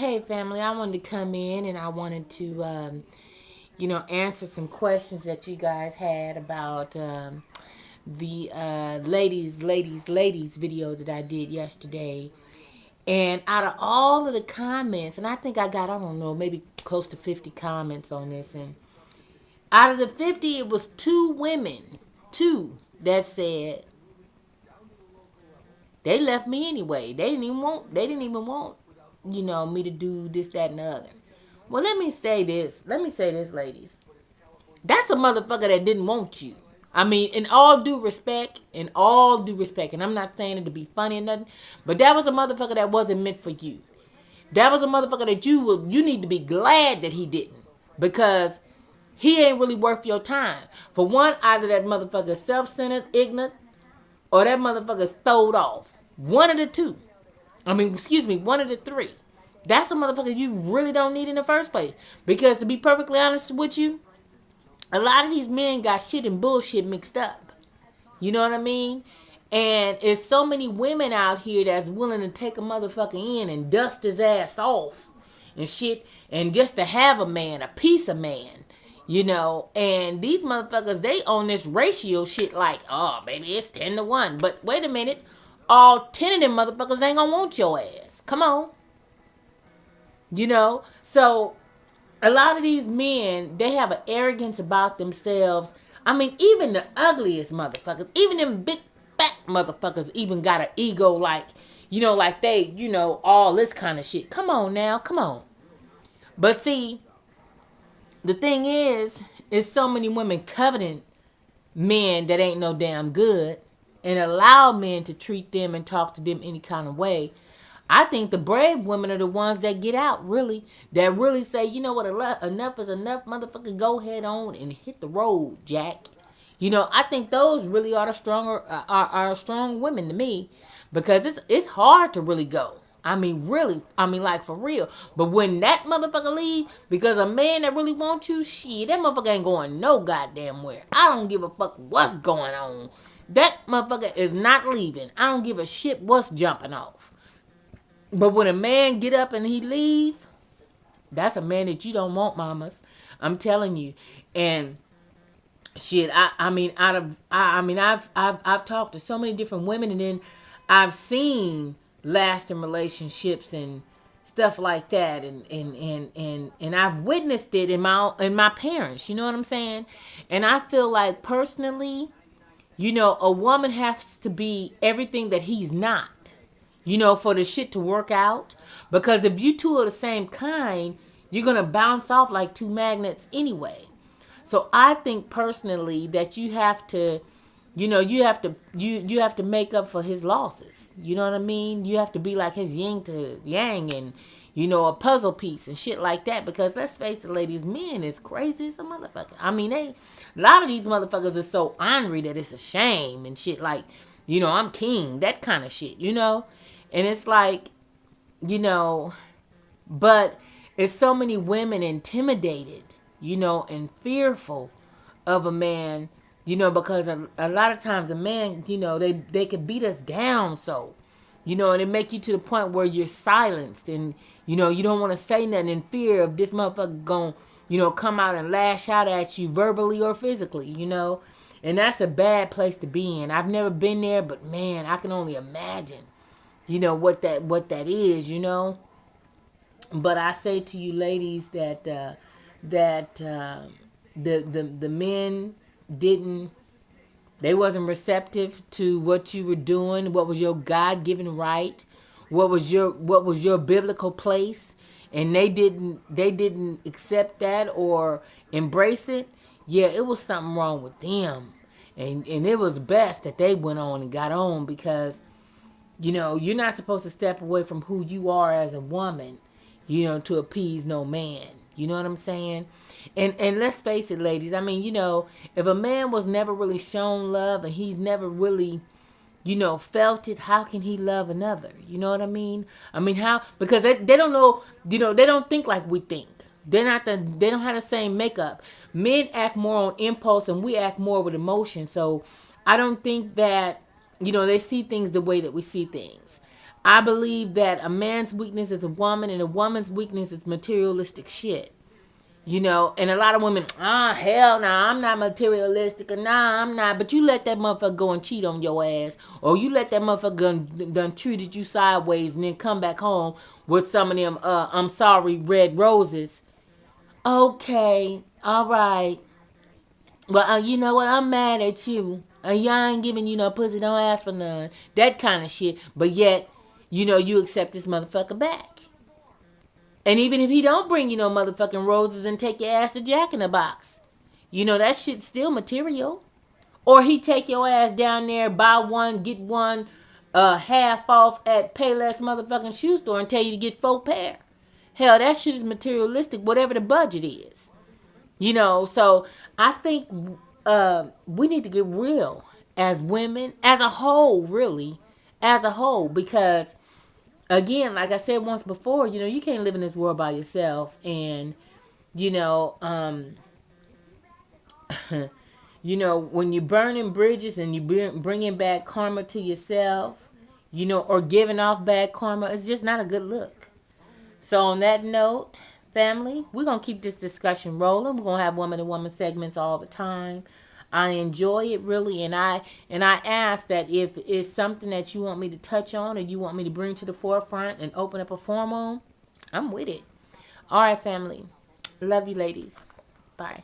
Hey, family, I wanted to come in and I wanted to, answer some questions that you guys had about the ladies video that I did yesterday. And out of all of the comments, and I think I got, I don't know, maybe close to 50 comments on this. And out of the 50, it was two women, two, that said they left me anyway. They didn't even want, me to do this, that, and the other. Well, let me say this. Let me say this, ladies. That's a motherfucker that didn't want you. I mean, in all due respect, and I'm not saying it to be funny or nothing, but that was a motherfucker that wasn't meant for you. That was a motherfucker that you need to be glad that he didn't, because he ain't really worth your time. For one, either that motherfucker self-centered, ignorant, or that motherfucker throwed off. One of the two. One of the three. That's a motherfucker you really don't need in the first place. Because to be perfectly honest with you, a lot of these men got shit and bullshit mixed up. You know what I mean? And it's so many women out here that's willing to take a motherfucker in and dust his ass off and shit, and just to have a man, a piece of man. And these motherfuckers, they own this ratio shit like, oh, baby, it's 10-1. But wait a minute, all 10 of them motherfuckers ain't gonna want your ass. Come on. So a lot of these men, they have an arrogance about themselves. I mean, even the ugliest motherfuckers, even them big fat motherfuckers even got an ego like, like they, all this kind of shit. Come on now, come on. But see, the thing is so many women coveting men that ain't no damn good and allow men to treat them and talk to them any kind of way. I think the brave women are the ones that get out, really. That really say, you know what, enough is enough, motherfucker, go head on and hit the road, Jack. I think those really are the stronger, are strong women to me. Because it's hard to really go. I mean, really. I mean, like, for real. But when that motherfucker leave, because a man that really wants you, shit, that motherfucker ain't going no goddamn where. I don't give a fuck what's going on. That motherfucker is not leaving. I don't give a shit what's jumping off. But when a man get up and he leave, that's a man that you don't want, mamas. I'm telling you. And shit, I've talked to so many different women, and then I've seen lasting relationships and stuff like that, and I've witnessed it in my parents. You know what I'm saying? And I feel like personally, a woman has to be everything that he's not. For the shit to work out. Because if you two are the same kind, you're gonna bounce off like two magnets anyway. So I think personally that you have to, you have to make up for his losses. You know what I mean? You have to be like his yin to yang, and a puzzle piece and shit like that. Because let's face it, ladies, men is crazy as a motherfucker. I mean, a lot of these motherfuckers are so ornery that it's a shame and shit. Like, I'm king, that kind of shit. And it's like, but it's so many women intimidated, and fearful of a man, because a lot of times a man, they could beat us down so, and it make you to the point where you're silenced, and, you don't want to say nothing in fear of this motherfucker going, come out and lash out at you verbally or physically, and that's a bad place to be in. I've never been there, but man, I can only imagine, what that is. But I say to you ladies that the men didn't, they wasn't receptive to what you were doing, what was your God-given right, what was your biblical place, and they didn't accept that or embrace it. Yeah, it was something wrong with them, and it was best that they went on and got on, because you're not supposed to step away from who you are as a woman, to appease no man. You know what I'm saying? And let's face it, ladies. I mean, if a man was never really shown love and he's never really, felt it, how can he love another? You know what I mean? I mean, how? Because they don't know, they don't think like we think. They don't have the same makeup. Men act more on impulse and we act more with emotion. So I don't think that, they see things the way that we see things. I believe that a man's weakness is a woman and a woman's weakness is materialistic shit. You know, and a lot of women, hell nah, I'm not materialistic, or nah, I'm not. But you let that motherfucker go and cheat on your ass, or you let that motherfucker done treated you sideways and then come back home with some of them, I'm sorry, red roses. Okay, all right. Well, you know what? I'm mad at you. Y'all ain't giving you no pussy, don't ask for none. That kind of shit. But yet, you know, you accept this motherfucker back. And even if he don't bring you no motherfucking roses and take your ass to Jack in the Box, you know, that shit's still material. Or he take your ass down there, buy one, get one half off at Payless motherfucking shoe store and tell you to get 4 pair. Hell, that shit is materialistic, whatever the budget is. You know, so I think we need to get real as women, as a whole, really, as a whole, because again, like I said once before, you know, you can't live in this world by yourself, and you know, you know, when you're burning bridges and you bringing back karma to yourself, you know, or giving off bad karma, it's just not a good look. So on that note, family, we're gonna keep this discussion rolling. We're gonna have woman to woman segments all the time. I enjoy it really, and I ask that if it's something that you want me to touch on or you want me to bring to the forefront and open up a forum on, I'm with it. All right, family. Love you, ladies. Bye.